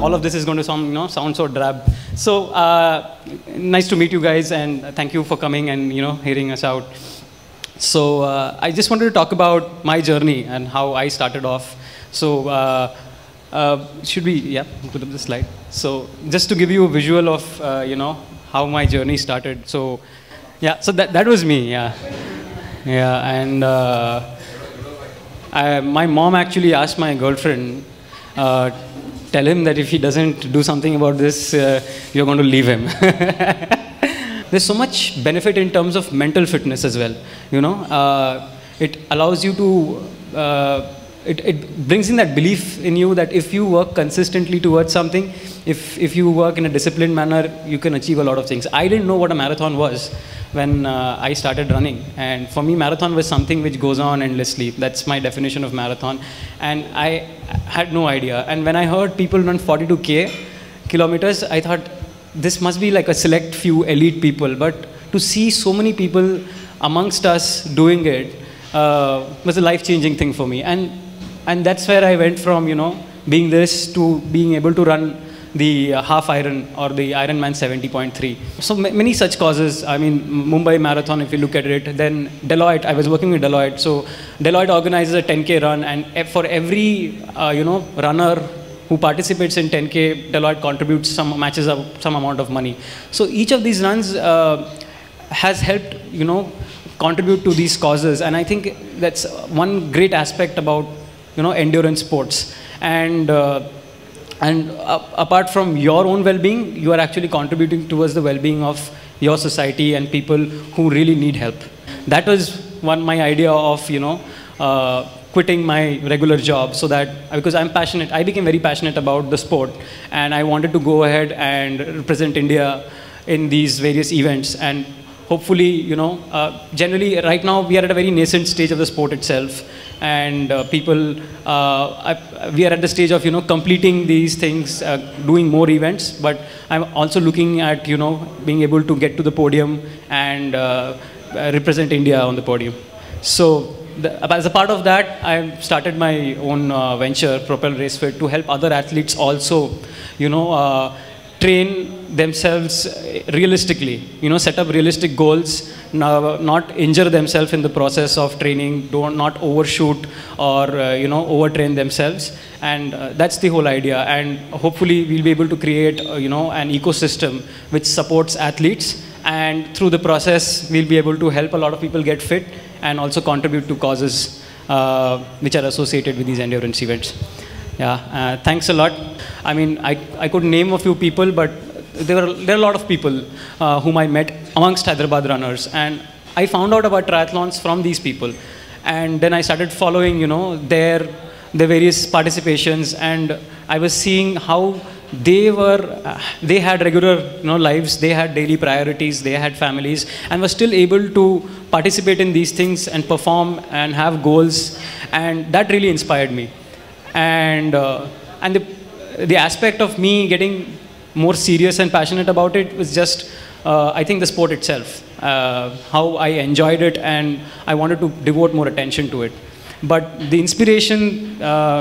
all of this is going to sound, sound so drab. So nice to meet you guys, and thank you for coming and hearing us out. So I just wanted to talk about my journey and how I started off. So should we, yeah, put up the slide. So just to give you a visual of, how my journey started. So yeah, so that was me, yeah. Yeah, and my mom actually asked my girlfriend, tell him that if he doesn't do something about this, you're going to leave him. There's so much benefit in terms of mental fitness as well. It allows you to, it brings in that belief in you that if you work consistently towards something, if you work in a disciplined manner, you can achieve a lot of things. I didn't know what a marathon was when I started running. And for me, marathon was something which goes on endlessly. That's my definition of marathon. And I had no idea. And when I heard people run 42 kilometers, I thought, this must be like a select few elite people, but to see so many people amongst us doing it was a life-changing thing for me. And that's where I went from, being this to being able to run the half Iron or the Ironman 70.3. So many such causes. I mean, Mumbai Marathon, if you look at it, then Deloitte, I was working with Deloitte. So Deloitte organizes a 10K run, and for every, runner who participates in 10K, Deloitte contributes matches up some amount of money. So each of these runs has helped, contribute to these causes. And I think that's one great aspect about, endurance sports. And apart from your own well-being, you are actually contributing towards the well-being of your society and people who really need help. That was my idea of, quitting my regular job, so that, because I'm passionate, I became very passionate about the sport, and I wanted to go ahead and represent India in these various events. And hopefully, generally right now we are at a very nascent stage of the sport itself, and we are at the stage of, completing these things, doing more events, but I'm also looking at, being able to get to the podium and represent India on the podium. So as a part of that, I started my own venture, Propel RaceFit, to help other athletes also, train themselves realistically, set up realistic goals, not injure themselves in the process of training, not overshoot or, overtrain themselves. And that's the whole idea. And hopefully we'll be able to create, an ecosystem which supports athletes. And through the process, we'll be able to help a lot of people get fit and also contribute to causes which are associated with these endurance events. Yeah, thanks a lot. I mean, I could name a few people, but there are a lot of people whom I met amongst Hyderabad runners. And I found out about triathlons from these people. And then I started following, their various participations, and I was seeing how they had regular lives, they had daily priorities, they had families, and were still able to participate in these things and perform and have goals. And that really inspired me. And the aspect of me getting more serious and passionate about it was just, I think, the sport itself, how I enjoyed it, and I wanted to devote more attention to it. But the inspiration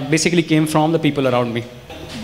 basically came from the people around me.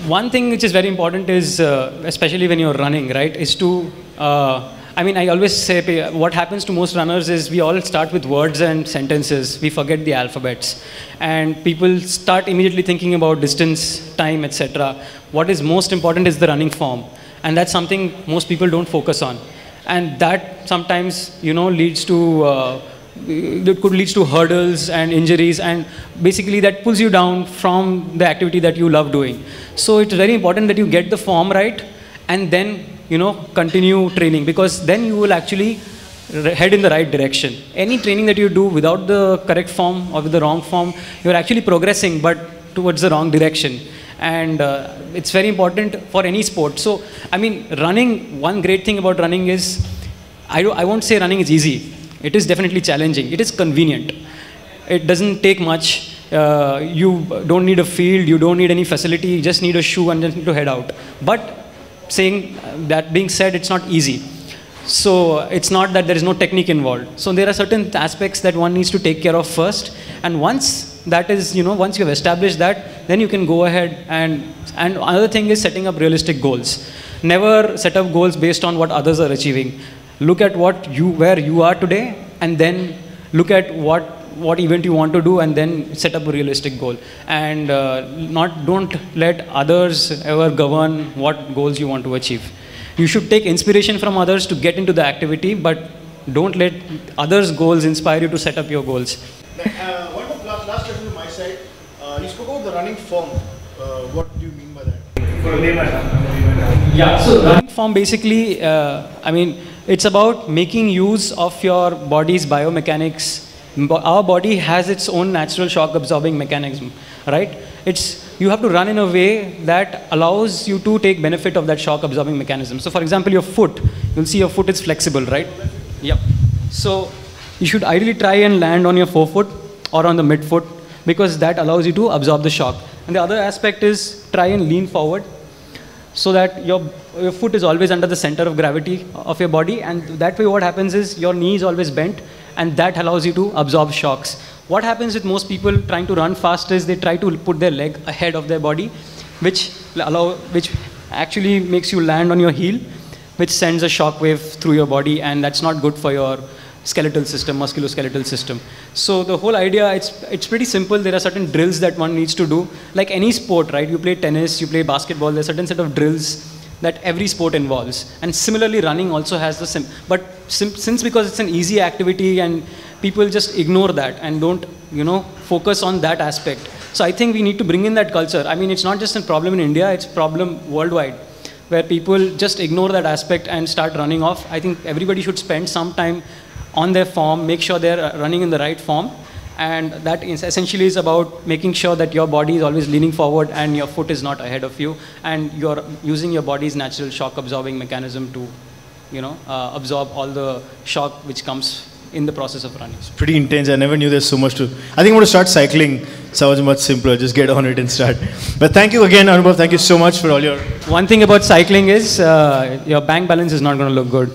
One thing which is very important is, especially when you're running, right, is to, I always say what happens to most runners is we all start with words and sentences. We forget the alphabets. And people start immediately thinking about distance, time, etc. What is most important is the running form. And that's something most people don't focus on. And that sometimes, leads to, it could lead to hurdles and injuries, and basically that pulls you down from the activity that you love doing. So it's very important that you get the form right, and then continue training, because then you will actually head in the right direction. Any training that you do without the correct form or with the wrong form, you're actually progressing, but towards the wrong direction. And it's very important for any sport. So, running, one great thing about running is, I won't say running is easy. It is definitely challenging. It is convenient. It doesn't take much. You don't need a field. You don't need any facility. You just need a shoe and just need to head out. But that being said, it's not easy. So it's not that there is no technique involved. So there are certain aspects that one needs to take care of first. And once that is, you know, once you've established that, then you can go ahead and another thing is setting up realistic goals. Never set up goals based on what others are achieving. Look at where you are today, and then look at what event you want to do, and then set up a realistic goal. And don't let others ever govern what goals you want to achieve. You should take inspiration from others to get into the activity, but don't let others' goals inspire you to set up your goals. One last question from my side. You spoke about the running form. What do you mean by that? For a layman. Yeah, so running form basically, I mean, it's about making use of your body's biomechanics. Our body has its own natural shock absorbing mechanism, right? You have to run in a way that allows you to take benefit of that shock absorbing mechanism. So for example, your foot, you'll see your foot is flexible, right? Yep. So you should ideally try and land on your forefoot or on the midfoot, because that allows you to absorb the shock. And the other aspect is try and lean forward so that your foot is always under the center of gravity of your body, and that way what happens is your knee is always bent, and that allows you to absorb shocks. What happens with most people trying to run fast is they try to put their leg ahead of their body, which actually makes you land on your heel, which sends a shock wave through your body, and that's not good for your skeletal system, musculoskeletal system. So the whole idea, it's pretty simple. There are certain drills that one needs to do. Like any sport, right? You play tennis, you play basketball, there's a certain set of drills that every sport involves. And similarly, running also has the since because it's an easy activity and people just ignore that and don't, you know, focus on that aspect. So I think we need to bring in that culture. I mean, it's not just a problem in India, it's a problem worldwide, where people just ignore that aspect and start running off. I think everybody should spend some time on their form, make sure they're running in the right form. And that essentially is about making sure that your body is always leaning forward and your foot is not ahead of you, and you're using your body's natural shock absorbing mechanism to, you know, absorb all the shock which comes in the process of running. It's pretty intense. I never knew there's so much to. I think I'm going to start cycling. Sounds much simpler. Just get on it and start. But thank you again, Anubhav. Thank you so much for all your. One thing about cycling is your bank balance is not going to look good.